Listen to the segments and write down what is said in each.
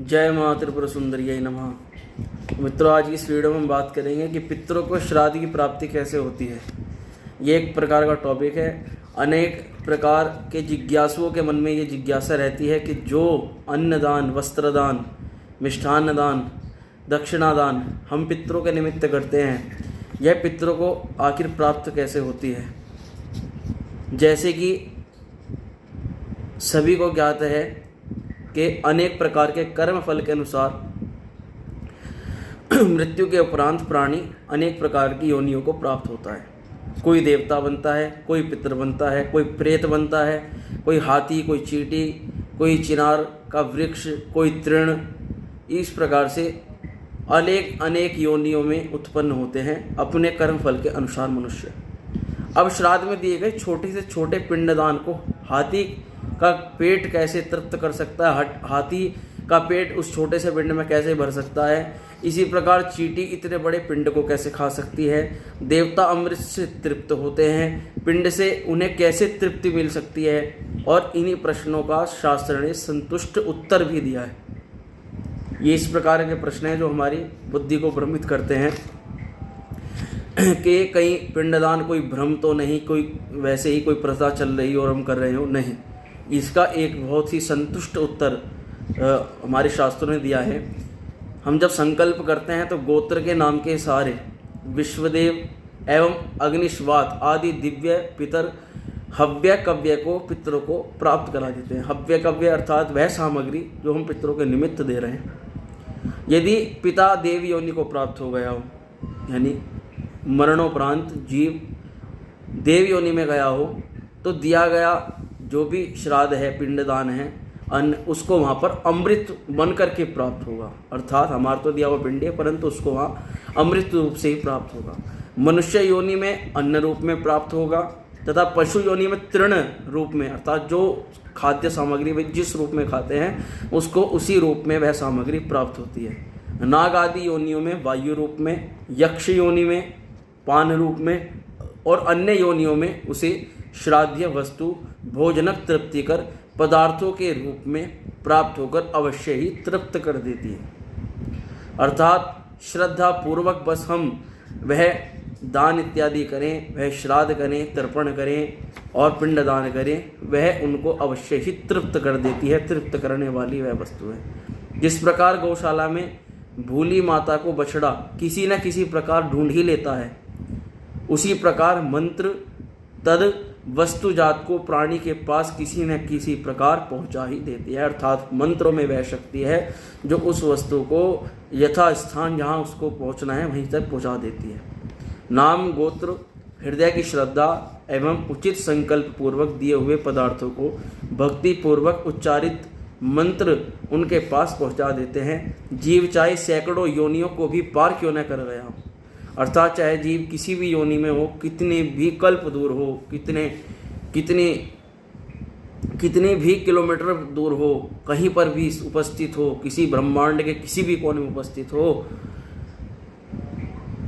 जय माँ त्रिपुर सुंदरी नमः। मित्रों, आज की इस वीडियो में हम बात करेंगे कि पितरों को श्राद्ध की प्राप्ति कैसे होती है। ये एक प्रकार का टॉपिक है। अनेक प्रकार के जिज्ञासुओं के मन में ये जिज्ञासा रहती है कि जो अन्नदान, वस्त्रदान, मिष्ठान्न दान, दक्षिणादान हम पितरों के निमित्त करते हैं, यह पितरों को आखिर प्राप्त कैसे होती है। जैसे कि सभी को ज्ञात है कि अनेक प्रकार के कर्म फल के अनुसार मृत्यु के उपरांत प्राणी अनेक प्रकार की योनियों को प्राप्त होता है। कोई देवता बनता है, कोई पितर बनता है, कोई प्रेत बनता है, कोई हाथी, कोई चींटी, कोई चिनार का वृक्ष, कोई तृण। इस प्रकार से अनेक योनियों में उत्पन्न होते हैं अपने कर्म फल के अनुसार मनुष्य। अब श्राद्ध में दिए गए छोटे से छोटे पिंडदान को हाथी का पेट कैसे तृप्त कर सकता है, हाथी का पेट उस छोटे से पिंड में कैसे भर सकता है, इसी प्रकार चींटी इतने बड़े पिंड को कैसे खा सकती है, देवता अमृत से तृप्त होते हैं, पिंड से उन्हें कैसे तृप्ति मिल सकती है। और इन्हीं प्रश्नों का शास्त्र ने संतुष्ट उत्तर भी दिया है। ये इस प्रकार के प्रश्न हैं जो हमारी बुद्धि को भ्रमित करते हैं कि कहीं पिंडदान कोई भ्रम तो नहीं, कोई वैसे ही कोई प्रथा चल रही हो और हम कर रहे हो। नहीं, इसका एक बहुत ही संतुष्ट उत्तर हमारे शास्त्रों ने दिया है। हम जब संकल्प करते हैं तो गोत्र के नाम के सहारे विश्वदेव एवं अग्निश्वात आदि दिव्य पितर हव्य कव्य को पितरों को प्राप्त करा देते हैं। हव्य कव्य अर्थात वह सामग्री जो हम पितरों के निमित्त दे रहे हैं। यदि पिता देव योनि को प्राप्त हो गया हो, यानी मरणोपरांत जीव देव योनि में गया हो, तो दिया गया जो भी श्राद्ध है, पिंडदान है, अन्न, उसको वहाँ पर अमृत बन करके प्राप्त होगा। अर्थात हमारा तो दिया हुआ पिंड है, परंतु उसको वहाँ अमृत रूप से ही प्राप्त होगा। मनुष्य योनि में अन्न रूप में प्राप्त होगा तथा पशु योनि में तृण रूप में, अर्थात जो खाद्य सामग्री वे जिस रूप में खाते हैं उसको उसी रूप में वह सामग्री प्राप्त होती है। नाग आदि योनियों में वायु रूप में, यक्ष योनि में पान रूप में और अन्य योनियों में उसे श्राद्धीय वस्तु भोजनक तृप्ति कर पदार्थों के रूप में प्राप्त होकर अवश्य ही तृप्त कर देती है। अर्थात श्रद्धा पूर्वक बस हम वह दान इत्यादि करें, वह श्राद्ध करें, तर्पण करें और पिंडदान करें, वह उनको अवश्य ही तृप्त कर देती है। तृप्त करने वाली वह वस्तु है। जिस प्रकार गौशाला में भूली माता को बछड़ा किसी न किसी प्रकार ढूंढ ही लेता है, उसी प्रकार मंत्र तद वस्तु जात को प्राणी के पास किसी न किसी प्रकार पहुंचा ही देती है। अर्थात मंत्रों में वह शक्ति है जो उस वस्तु को यथा स्थान जहां उसको पहुंचना है वहीं तक पहुंचा देती है। नाम, गोत्र, हृदय की श्रद्धा एवं उचित संकल्प पूर्वक दिए हुए पदार्थों को भक्ति पूर्वक उच्चारित मंत्र उनके पास पहुंचा देते हैं। जीव चाहे सैकड़ों योनियों को भी पार क्यों न कर गया हो, अर्थात चाहे जीव किसी भी योनि में हो, कितने भी कल्प दूर हो, कितने भी किलोमीटर दूर हो, कहीं पर भी उपस्थित हो, किसी ब्रह्मांड के किसी भी कोने में उपस्थित हो,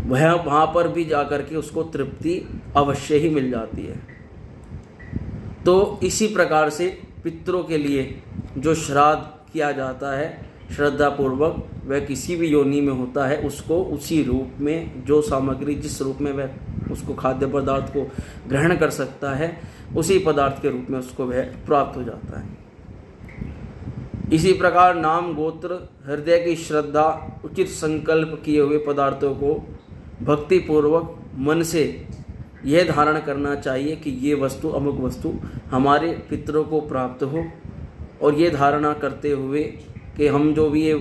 वह वहाँ पर भी जाकर के उसको तृप्ति अवश्य ही मिल जाती है। तो इसी प्रकार से पितरों के लिए जो श्राद्ध किया जाता है श्रद्धापूर्वक, वह किसी भी योनि में होता है, उसको उसी रूप में जो सामग्री जिस रूप में वह उसको खाद्य पदार्थ को ग्रहण कर सकता है, उसी पदार्थ के रूप में उसको वह प्राप्त हो जाता है। इसी प्रकार नाम, गोत्र, हृदय की श्रद्धा, उचित संकल्प किए हुए पदार्थों को भक्ति पूर्वक मन से यह धारण करना चाहिए कि ये वस्तु, अमुक वस्तु हमारे पितरों को प्राप्त हो। और ये धारणा करते हुए कि हम जो भी ये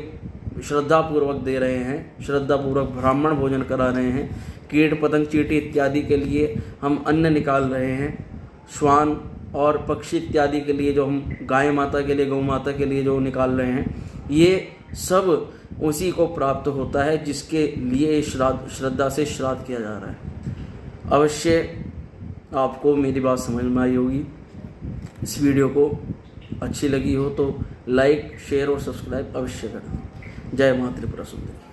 श्रद्धापूर्वक दे रहे हैं, श्रद्धापूर्वक ब्राह्मण भोजन करा रहे हैं, कीट पतंग चींटी इत्यादि के लिए हम अन्न निकाल रहे हैं, श्वान और पक्षी इत्यादि के लिए जो हम गाय माता के लिए, गौ माता के लिए जो निकाल रहे हैं, ये सब उसी को प्राप्त होता है जिसके लिए श्रद्धा से श्राद्ध किया जा रहा है। अवश्य आपको मेरी बात समझ में आई होगी। इस वीडियो को अच्छी लगी हो तो लाइक, शेयर और सब्सक्राइब अवश्य करें। जय माँ त्रिपुरा सुंदरी।